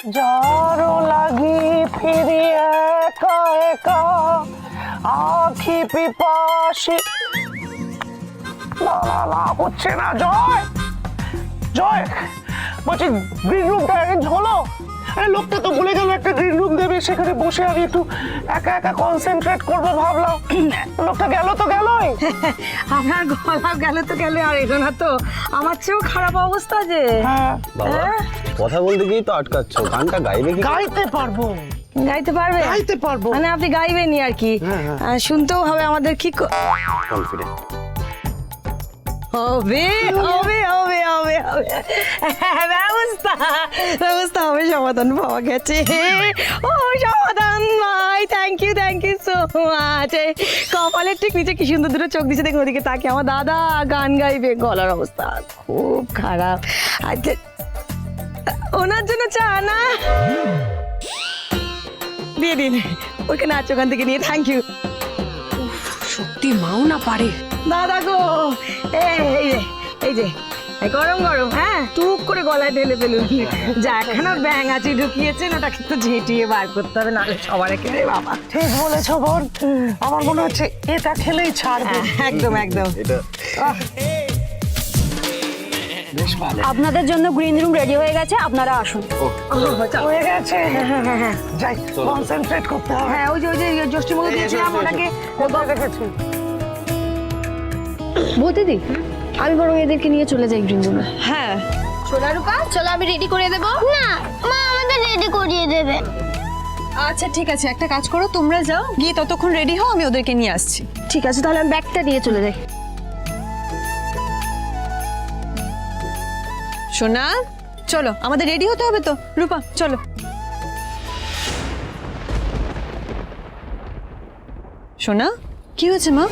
যারও লাগি ফিরি একা একা আখি পিপাসি। না না না, হচ্ছে না। জয় জয়, বলছি গ্রিন রুমটা অ্যারেঞ্জ হলো? আরে লোকটা তো বলে গেল একটা গ্রিন রুম দেবে, সেখানে বসে আমি একটু একা একা কনসেন্ট্রেট করবো ভাবলাম। লোকটা গেল তো গেলই। আপনার গলা গেল তো গেল, আর এলো না তো। আমার চেয়েও খারাপ অবস্থা যে। হ্যাঁ, বাবা কথা বলতে গিয়েই তো আটকাচ্ছ, গানটা গাইবে কি? গাইতে পারবো। গাইতে পারবে? গাইতে পারবো। মানে আপনি গাইবেনই আর কি? শুনতেও হবে আমাদের কি কনফিডেন্ট হবে হবে হবে হবে হবে। ব্যবস্থা ব্যবস্থা হবে, সমাধান পাওয়া গেছে। ও সমাধান ভাই, থ্যাংক ইউ সো মাচ। কপালের ঠিক নিচে কি সুন্দর দুটো চোখ দিচ্ছে, দেখুন ওদিকে তাকে। আমার দাদা গান গাইবে, গলার অবস্থা খুব খারাপ। আচ্ছা, ওনার জন্য চা না দিয়ে দিন, ওকে নাচ ওখান থেকে নিয়ে। Thank you. সত্যি মাও না পারে। দাদা গো, এই যে গরম গরম, হ্যাঁ টুক করে গলায় ঢেলে ফেলুন। যা একখানা ব্যাং আছে ঢুকিয়েছেন, ওটা কিন্তু ঝেঁটিয়ে বার করতে হবে, নাহলে সবার একেবারে বাবা। ঠিক বলেছো বোন, আমার মনে হচ্ছে এটা খেলেই ছাড়বে। একদম একদম। এটা বেশ ভালো আপনাদের জন্য গ্রিন রুম রেডি হয়ে গেছে, আপনারা আসুন। হয়ে গেছে। যাই, কনসেন্ট্রেট করতে হবে। হ্যাঁ, ওই যে জ্যোষ্ঠী মুখে দিয়েছিলাম ওটাকে। কোথায় রেখেছি? বৌদিদি, আমি বরং এদেরকে নিয়ে চলে যাই গ্রিন রুমে। হ্যাঁ, সোনা রূপা, চলো আমি রেডি করে দেবো। না, মা আমাদের রেডি করিয়ে দেবে। আচ্ছা ঠিক আছে, একটা কাজ করো, তোমরা যাও, গিয়ে ততক্ষণ রেডি হও, আমি ওদেরকে নিয়ে আসছি। ঠিক আছে, তাহলে আমি ব্যাগটা নিয়ে চলে যাই। সোনা চলো, আমাদের রেডি হতে হবে তো। রূপা চলো। সোনা কি হয়েছে মা?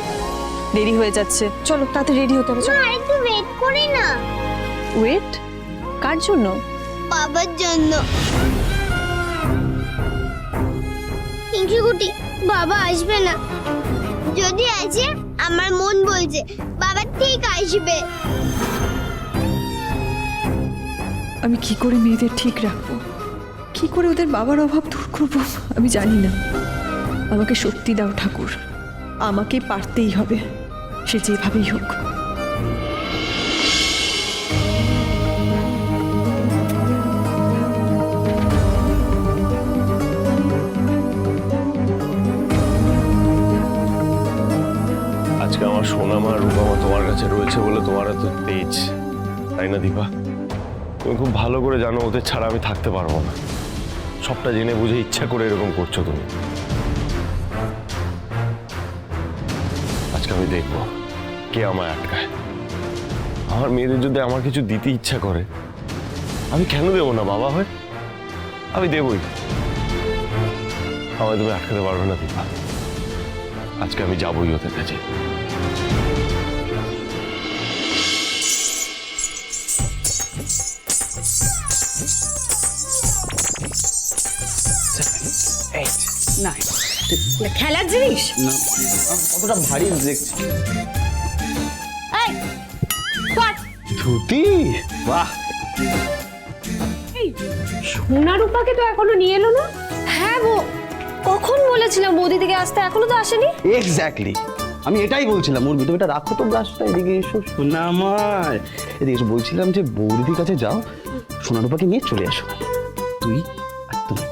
দেরি হয়ে যাচ্ছে, চলো তাড়াতাড়ি রেডি হতে হবে। মা একটু ওয়েট করি না। ওয়েট? কার জন্য? বাবার জন্য। পিঙ্কিগুটি, বাবা আসবে না। যদি আসে, আমার মন বলছে বাবা ঠিক আসবে। আমি কি করে মেয়েদের ঠিক রাখবো, কি করে ওদের বাবার অভাব দূর করবো, আমি জানি না। আমাকে শক্তি দাও ঠাকুর, আমাকে পারতেই হবে, সে যেভাবেই হোক। আজকে আমার সোনা মা রূপা মা তোমার কাছে রয়েছে বলে তোমার এত তেজ, তাই না দীপা? তুমি খুব ভালো করে জানো ওদের ছাড়া আমি থাকতে পারবো না। সবটা জেনে বুঝে ইচ্ছা করে এরকম করছো তুমি। আজকে আমি দেখবো কে আমায় আটকায়। আমার মেয়েদের যদি আমার কিছু দিতে ইচ্ছা করে, আমি কেন দেবো না বাবা হয়ে? আমি দেবই। আমায় তুমি আটকাতে পারবে না দীপা। আজকে আমি যাবই ওদের কাছে। খেলার জিনিস কতটা ভারী দেখছি। এই কর। ধুতি, বাহ। সোনা রূপাকে তো এখনো নিয়ে এলো না। হ্যাঁ কখন বলেছিলাম বৌদি থেকে আসতে, এখনো তো আসেনি। এক্স্যাক্টলি, আমি এটাই বলছিলাম। ওর ভিতরটা রাখো তো ব্রাশটা, এদিকে এসো সোনা আমার, এদিকে এসো। বলছিলাম যে বৌদিদির কাছে যাও, সোনারূপাকে নিয়ে চলে আসো। তুই আর তুমি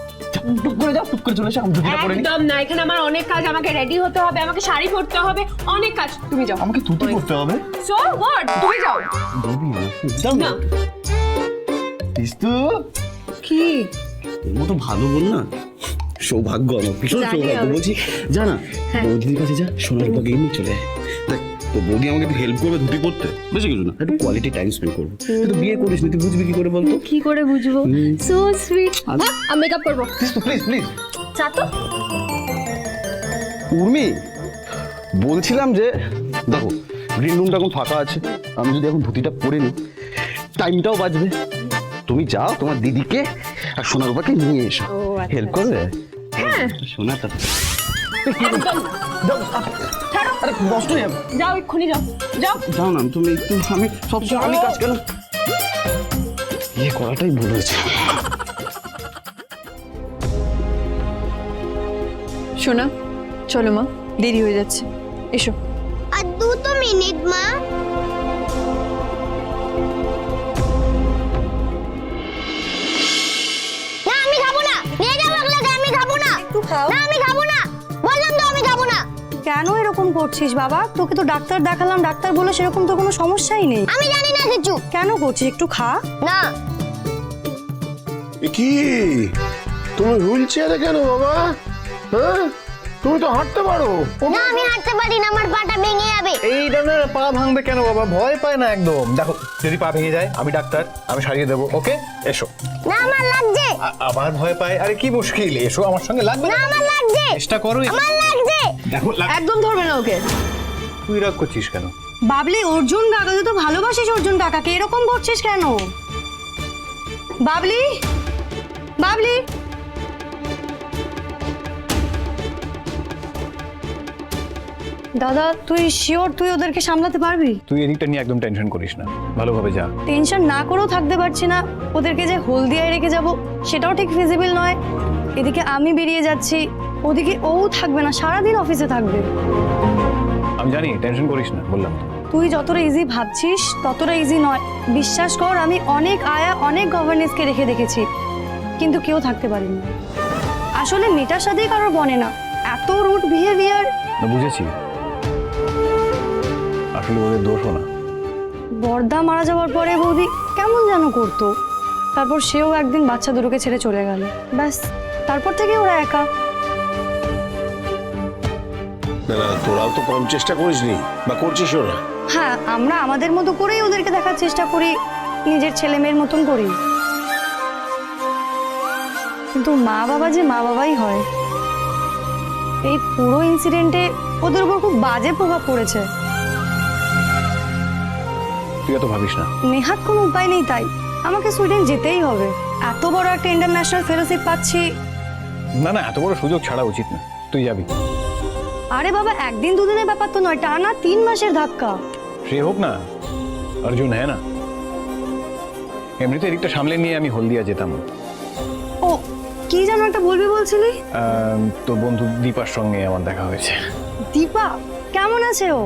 টুক করে যাও, টুক করে চলে এসো। আমি ধুতিটা পরে নিই। একদম না, এখানে আমার অনেক কাজ, আমাকে রেডি হতে হবে, আমাকে শাড়ি পরতে হবে, অনেক কাজ। তুমি যাও। আমাকে ধুতি পরতে হবে। সো হোয়াট, তুমি যাও। দেবী যাও না পিস্তু। কি তোর মতো ভালো বোন না, সৌভাগ্য আমার, ভীষণ সৌভাগ্য। বলছি জানা, বৌদিদির কাছে যা, সোনারূপাকে নিয়ে চলে আয়। দেখ তো বৌদি আমাকে একটু হেল্প করবে ধুতি পরতে, বেশি কিছু না, একটু কোয়ালিটি টাইম স্পেন্ড করবো। তুই তো বিয়ে করিস নি, তুই বুঝবি কি করে বলতো? কি করে বুঝবো? So sweet. আমি মেকআপ করবো। Please please. চা তো। উর্মি, বলছিলাম যে দেখো গ্রিন রুমটা এখন ফাঁকা আছে, আমি যদি এখন ধুতিটা পরে নিই টাইমটাও বাঁচবে। তুমি যাও তোমার দিদিকে আর সোনারূপাকে নিয়ে এসো, হেল্প করবে। হ্যাঁ সোনাটা আরে নষ্ট হয়ে যাবে। যাও এক্ষুনি যাও, যাও। যাও না তুমি একটু, আমি সবসময় আমি কাজ কেন ইয়ে করাটাই ভুল হয়েছে। সোনা চলো মা, দেরি হয়ে যাচ্ছে, এসো। আর 2 মিনিট মা। না আমি খাবো না, নিয়ে যাও ওগুলোকে, আমি খাবো না। একটু খাও। না আমি খাবো না, বললাম তো আমি খাবো না। কেন এরকম করছিস বাবা? তোকে তো ডাক্তার দেখালাম, ডাক্তার বলে সেরকম তো কোনো সমস্যাই নেই। আমি জানি না কিছু। কেন করছিস? একটু খা। না কি তুমি হুইল চেয়ারে কেন বাবা? হ্যাঁ, তুমি তো হাঁটতে পারো। না আমি হাঁটতে পারি না, আমার পাটা ভেঙে যাবে। এইটা না, পা ভাঙবে কেন বাবা? ভয় পায় না একদম। দেখো যদি পা ভেঙে যায়, আমি ডাক্তার, আমি সারিয়ে দেবো। ওকে এসো। না আমার লাগছে। আবার ভয় পায়? আরে কি মুশকিল, এসো আমার সঙ্গে। লাগবে না আমার লাগছে। চেষ্টা করো। আমার লাগছে। দেখো একদম ধরবে না ওকে। তুই রাগ করছিস কেন? বাবলি, অর্জুন কাকা, তুই তো ভালোবাসিস অর্জুন কাকাকে, এরকম করছিস কেন? বাবলি, বাবলি। দাদা তুই শিওর তুই ওদেরকে সামলাতে পারবি? তুই এদিকটা নিয়ে একদম টেনশন করিস না, ভালোভাবে যা। টেনশন না করেও থাকতে পারছি না, ওদেরকে যে হলদিয়ায় রেখে যাব সেটাও ঠিক ফিজিবল নয়। এদিকে আমি বেরিয়ে যাচ্ছি, ওদিকে ও থাকবে না, সারাদিন অফিসে থাকবে। আমি জানি, টেনশন করিস না, বললাম তো। তুই যতটা ইজি ভাবছিস ততটা ইজি নয়। বিশ্বাস কর, আমি অনেক আয়া অনেক গভর্নেন্সকে রেখে দেখেছি, কিন্তু কেউ থাকতে পারেনি। আসলে মেয়েটার সাথেই কারোর বনে না, এত রুট বিহেভিয়ার। না বুঝেছি, আসলে ওদের দোষও না। বর্দা মারা যাওয়ার পরে বৌদি কেমন যেন করতো, তারপর সেও একদিন বাচ্চা দুটোকে ছেড়ে চলে গেল, ব্যাস তারপর থেকে ওরা একা। না না, তোরাও তো কম চেষ্টা করিসনি বা করছিসও না। হ্যাঁ, আমরা আমাদের মতো করেই ওদেরকে দেখার চেষ্টা করি, নিজের ছেলে মেয়ের মতন করি, কিন্তু মা বাবা যে মা বাবাই হয়। এই পুরো ইনসিডেন্টে ওদের উপর খুব বাজে প্রভাব পড়েছে। তুই এত ভাবিস না। নেহাত কোনো উপায় নেই, তাই আমাকে সুইডেন যেতেই হবে। এত বড় একটা ইন্টারন্যাশনাল ফেলোশিপ পাচ্ছি। না না, এত বড় সুযোগ ছাড়া উচিত না, তুই যাবি। আরে বাবা, একদিন দুদিনের ব্যাপার তো নয়, টানা 3 মাসের ধাক্কা। সে হোক না, অর্জুন হ্যাঁ না। এমনিতে এদিকটা সামলে নিয়ে আমি হলদিয়া যেতাম। ও কি যেন একটা বলবি বলছিলি? তোর বন্ধু দীপার সঙ্গে আমার দেখা হয়েছে। দীপা কেমন আছে ও?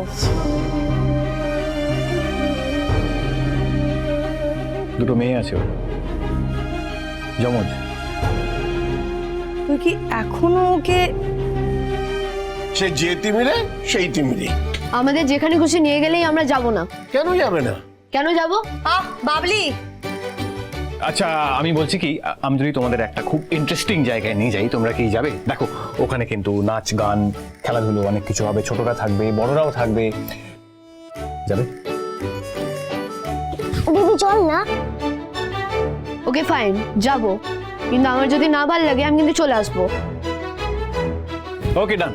দুটো মেয়ে আছে ওর, যমজ। তুই কি এখনো ওকে? সে যে তিমিরে সেই তিমিরে। আমাদের যেখানে খুশি নিয়ে গেলেই আমরা যাব না। কেন যাবে না? কেন যাব? বাবলি, আচ্ছা আমি বলছি কি, আমি যদি তোমাদের একটা খুব ইন্টারেস্টিং জায়গায় নিয়ে যাই, তোমরা কি যাবে? দেখো ওখানে কিন্তু নাচ গান খেলাধুলো অনেক কিছু হবে, ছোটরা থাকবে বড়রাও থাকবে, যাবে? দিদি চল না। ওকে ফাইন, যাব, কিন্তু আমার যদি না ভালো লাগে আমি কিন্তু চলে আসবো। ওকে ডান।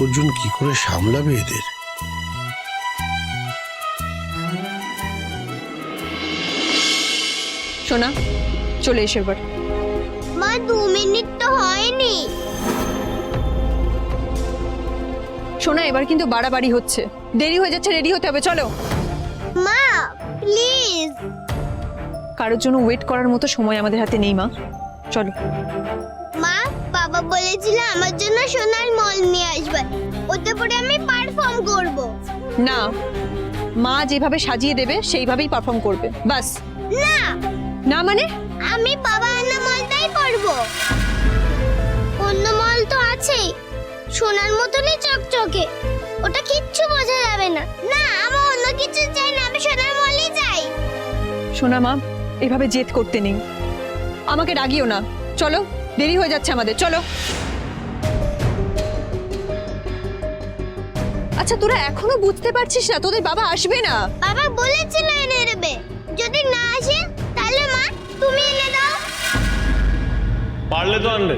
অর্জুন কি করে সামলাবে এদের? সোনা চলে এসো এবার। মা 2 মিনিট তো হয়নি। সোনা এবার কিন্তু বাড়াবাড়ি হচ্ছে, দেরি হয়ে যাচ্ছে, রেডি হতে হবে, চলো। মা প্লিজ। কারোর জন্য ওয়েট করার মতো সময় আমাদের হাতে নেই মা, চলো। মা বাবা বলেছিল আমার জন্য সোনার মল নিয়ে আসবে, ওতে পরে আমি পারফর্ম করব। না, মা যেভাবে সাজিয়ে দেবে সেইভাবেই পারফর্ম করবে, বাস। না না মানে? আমি বাবা আনা মলটাই করব। অন্য মল তো আছেই, সোনার মতনই চকচকে, ওটা কিচ্ছু বোঝা যাবে না। না আমার অন্য কিছু চাই না, আমি সোনার মলই চাই। সোনা মা এভাবে জেদ করতে নেই, আমাকে রাগিও না, চলো দেরি হয়ে যাচ্ছে আমাদের, চলো। আচ্ছা তোরা এখনো বুঝতে পারছিস না তোদের বাবা আসবে না? বাবা বলেছিল এনে দেবে, যদি না আসে তাহলে মা তুমি এনে দাও। পারলে তো আনবে।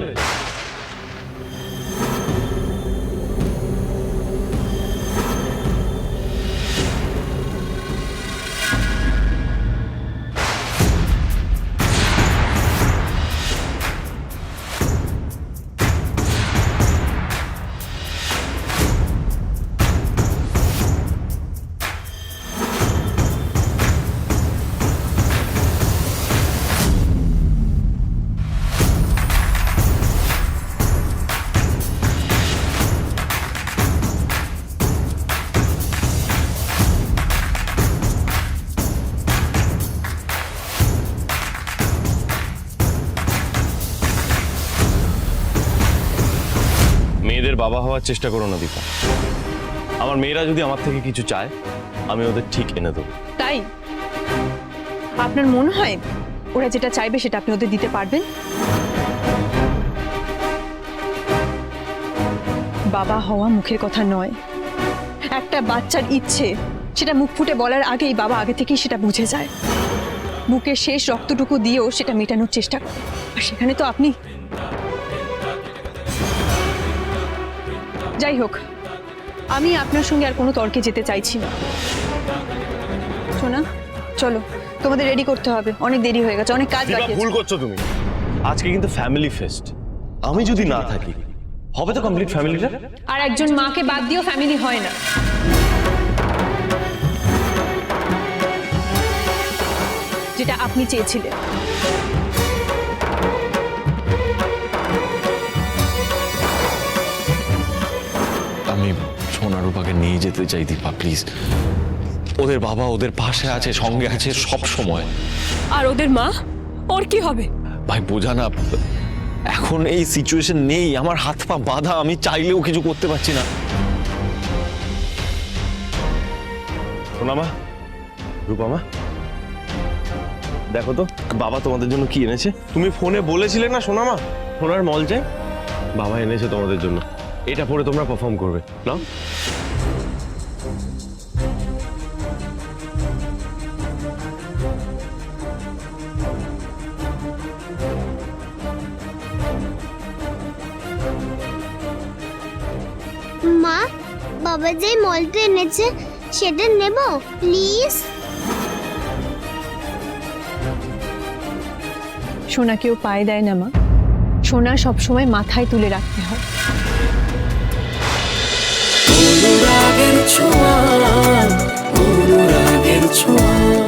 মেয়েদের বাবা হওয়ার চেষ্টা করো না দীপা। আমার মেয়েরা যদি আমার থেকে কিছু চায় আমি ওদের ঠিক এনে দেবো। তাই আপনার মনে হয় ওরা যেটা চাইবে সেটা আপনি ওদের দিতে পারবেন? বাবা হওয়া মুখের কথা নয়, একটা বাচ্চার ইচ্ছে সেটা মুখ ফুটে বলার আগেই বাবা আগে থেকেই সেটা বুঝে যায়, বুকের শেষ রক্তটুকু দিয়েও সেটা মেটানোর চেষ্টা করে। আর সেখানে তো আপনি। যাই হোক, আমি আপনার সঙ্গে আর কোনো তর্কে যেতে চাইছি না। শোনা, চলো, তোমাদের রেডি করতে হবে, অনেক দেরি হয়ে গেছে, অনেক কাজ দীপা, বাকি আছে। ভুল করছো তুমি। আজকে কিন্তু ফ্যামিলি ফেস্ট, আমি যদি না থাকি হবে তো কমপ্লিট ফ্যামিলিটা। আর একজন মাকে বাদ দিয়েও ফ্যামিলি হয় না। যেটা আপনি চেয়েছিলেন। আমি সোনারূপাকে নিয়ে যেতে চাই দীপা, প্লিজ। ওদের বাবা ওদের পাশে আছে, সঙ্গে আছে সব সময়। আর ওদের মা, ওর কি হবে? ভাই বোঝা না, এখন এই সিচুয়েশন নেই, আমার হাত পা বাঁধা, আমি চাইলেও কিছু করতে পারছি না। সোনামা, রূপামা, দেখো তো বাবা তোমাদের জন্য কি এনেছে। তুমি ফোনে বলেছিলে না সোনামা সোনার মল চাই, বাবা এনেছে তোমাদের জন্য। এটা পরে তোমরা পারফর্ম করবে, নাও। মা, বাবা যে মলটা এনেছে সেটা নেব প্লিজ। সোনা কেউ পায়ে দেয় না মা, সোনা সবসময় মাথায় তুলে রাখতে হয়। অনুরাগের ছোঁয়া, অনুরাগের ছোঁয়া।